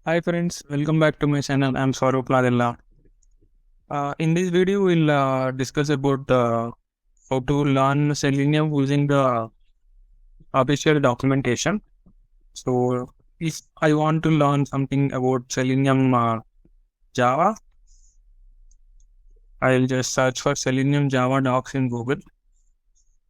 Hi friends, welcome back to my channel. I'm Swaroop Nadella. In this video, we'll discuss about how to learn Selenium using the official documentation. So, if I want to learn something about Selenium Java, I'll just search for Selenium Java docs in Google.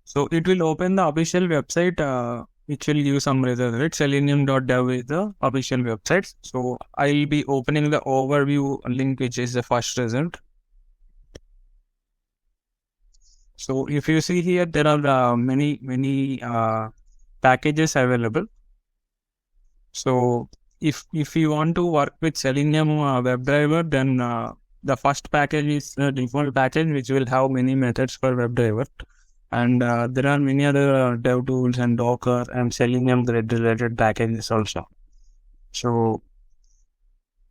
So, it will open the official website, which will give some results, right? Selenium.dev is the official website. So, I'll be opening the overview link, which is the first result. So if you see here, there are many packages available. So if you want to work with Selenium WebDriver, then the first package is the default package, which will have many methods for WebDriver. And there are many other dev tools and Docker and Selenium related packages also. So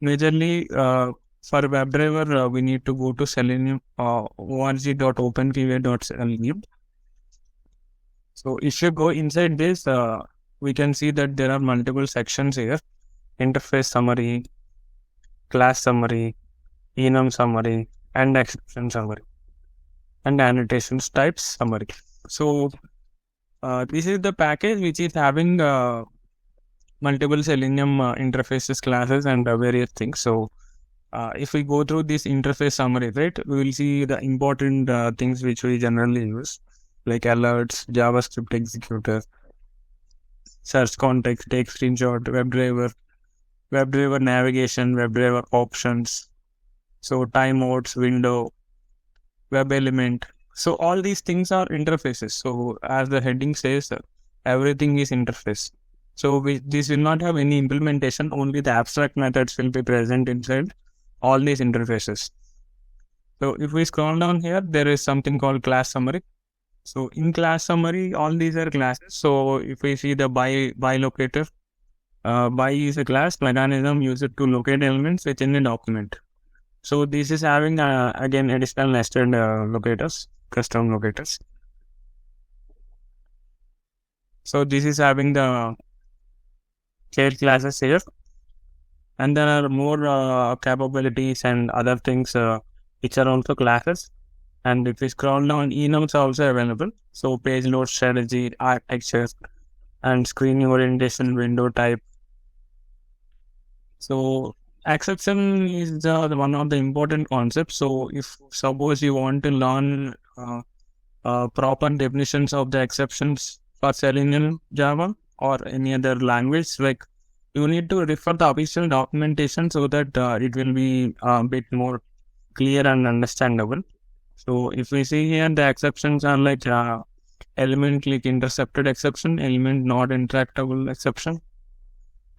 majorly for WebDriver, we need to go to Selenium org.openqa.selenium. So if you go inside this, we can see that there are multiple sections here: interface summary, class summary, enum summary, and exception summary, and annotations types summary. So this is the package which is having multiple Selenium interfaces, classes, and various things. So if we go through this interface summary, right, we will see the important things which we generally use, like alerts, JavaScript executor, search context, take screenshot, WebDriver navigation, WebDriver options, so timeouts, window, web element. So all these things are interfaces. So as the heading says, everything is interface. So this will not have any implementation, only the abstract methods will be present inside all these interfaces. So if we scroll down here, there is something called class summary. So in class summary, all these are classes. So if we see the by locator, by is a class mechanism used to locate elements within a document. So this is having again additional nested locators, custom locators. So this is having the shared classes here, and there are more capabilities and other things which are also classes. And if we scroll down, enums are also available. So page load strategy, architecture, and screen orientation, window type. So exception is one of the important concepts. So if suppose you want to learn proper definitions of the exceptions for Selenium Java or any other language, like you need to refer the official documentation so that it will be a bit more clear and understandable. So if we see here, the exceptions are like element click intercepted exception, element not interactable exception,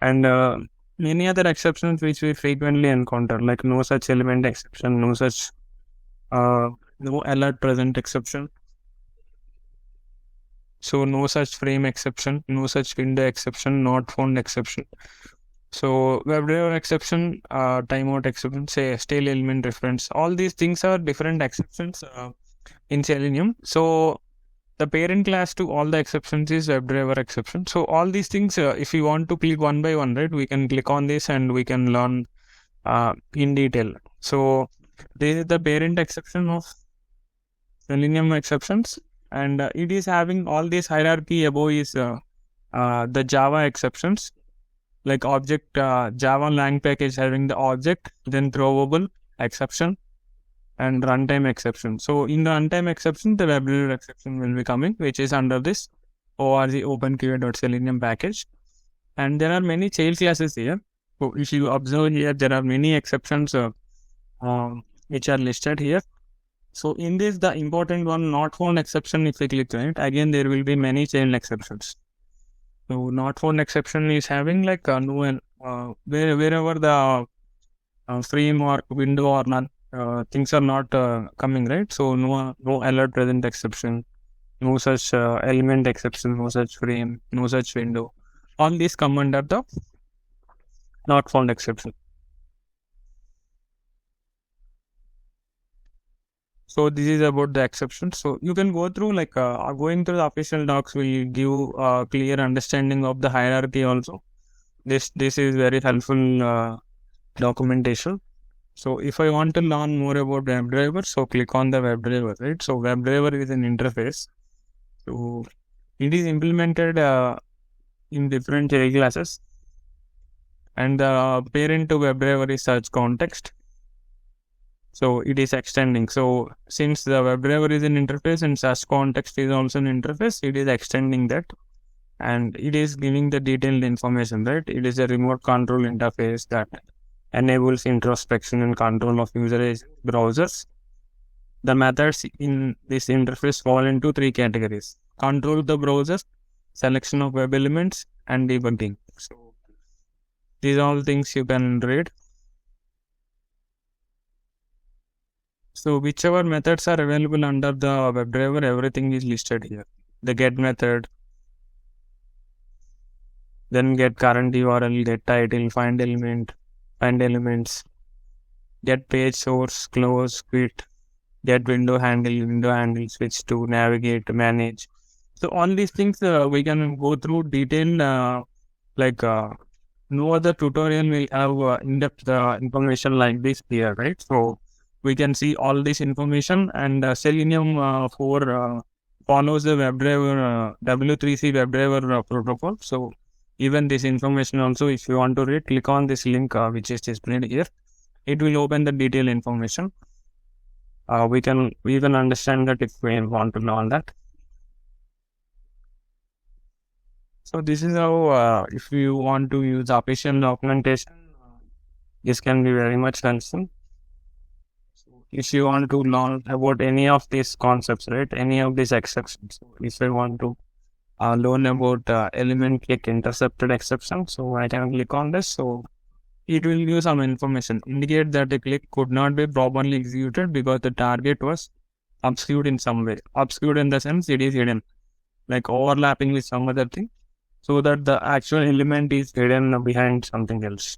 and many other exceptions which we frequently encounter, like no such element exception, no such no alert present exception. So no such frame exception, no such window exception, not found exception. So WebDriver exception, timeout exception, say stale element reference. All these things are different exceptions in Selenium. So the parent class to all the exceptions is WebDriver exception. So all these things, if you want to click one by one, right, we can click on this and we can learn in detail. So this is the parent exception of Selenium exceptions, and it is having all this hierarchy above is the Java exceptions, like object Java lang package having the object, then throwable exception, and runtime exception. So in the runtime exception, the WebDriver exception will be coming, which is under this org openqa.selenium package. And there are many child classes here. So if you observe here, there are many exceptions which are listed here. So in this, the important one, not found exception, if we click on it, again there will be many child exceptions. So not found exception is having like wherever the frame or window or none things are not coming, right? So no alert present exception, no such element exception, no such frame, no such window. All these come under the not found exception. So this is about the exceptions. So you can go through like going through the official docs will give a clear understanding of the hierarchy also. This is very helpful documentation. So if I want to learn more about WebDriver, so click on the WebDriver, right? So WebDriver is an interface. So it is implemented in different theory classes, and the parent to WebDriver is search context. So it is extending. So since the WebDriver is an interface and search context is also an interface, it is extending that, and it is giving the detailed information, right? It is a remote control interface that enables introspection and control of user browsers. The methods in this interface fall into three categories: control the browser, selection of web elements, and debugging. So these are all things you can read. So whichever methods are available under the WebDriver, everything is listed here. The get method, then get current URL, get title, find elements, get page source, close, quit, get window handle, switch to, navigate, manage. So all these things we can go through detailed, no other tutorial will have in-depth information like this here, right? So we can see all this information, and Selenium 4 follows the WebDriver W3C WebDriver protocol. So even this information also, if you want to read, click on this link which is displayed here. It will open the detailed information. We can even understand that if we want to learn that. So this is how, if you want to use official documentation, this can be very much helpful. So if you want to learn about any of these concepts, right, any of these exceptions, if I want to learn about element click intercepted exception, so I can click on this. So it will give some information, indicate that the click could not be properly executed because the target was obscured in some way. Obscured in the sense it is hidden, like overlapping with some other thing, so that the actual element is hidden behind something else.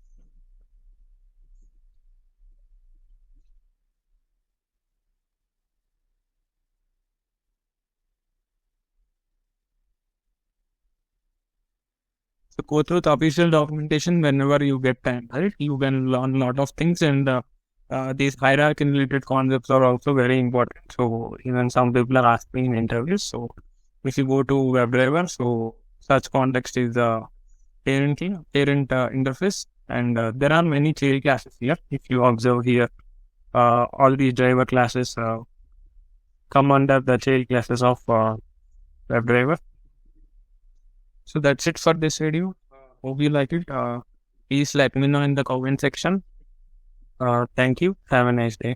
So go through the official documentation whenever you get time, right? You can learn a lot of things, and these hierarchy related concepts are also very important. So even some people are asking in interviews. So if you go to WebDriver, so such context is the parent interface, and there are many child classes here. If you observe here, all these driver classes come under the child classes of WebDriver. So that's it for this video. Hope you like it. Please let me know in the comment section. Thank you. Have a nice day.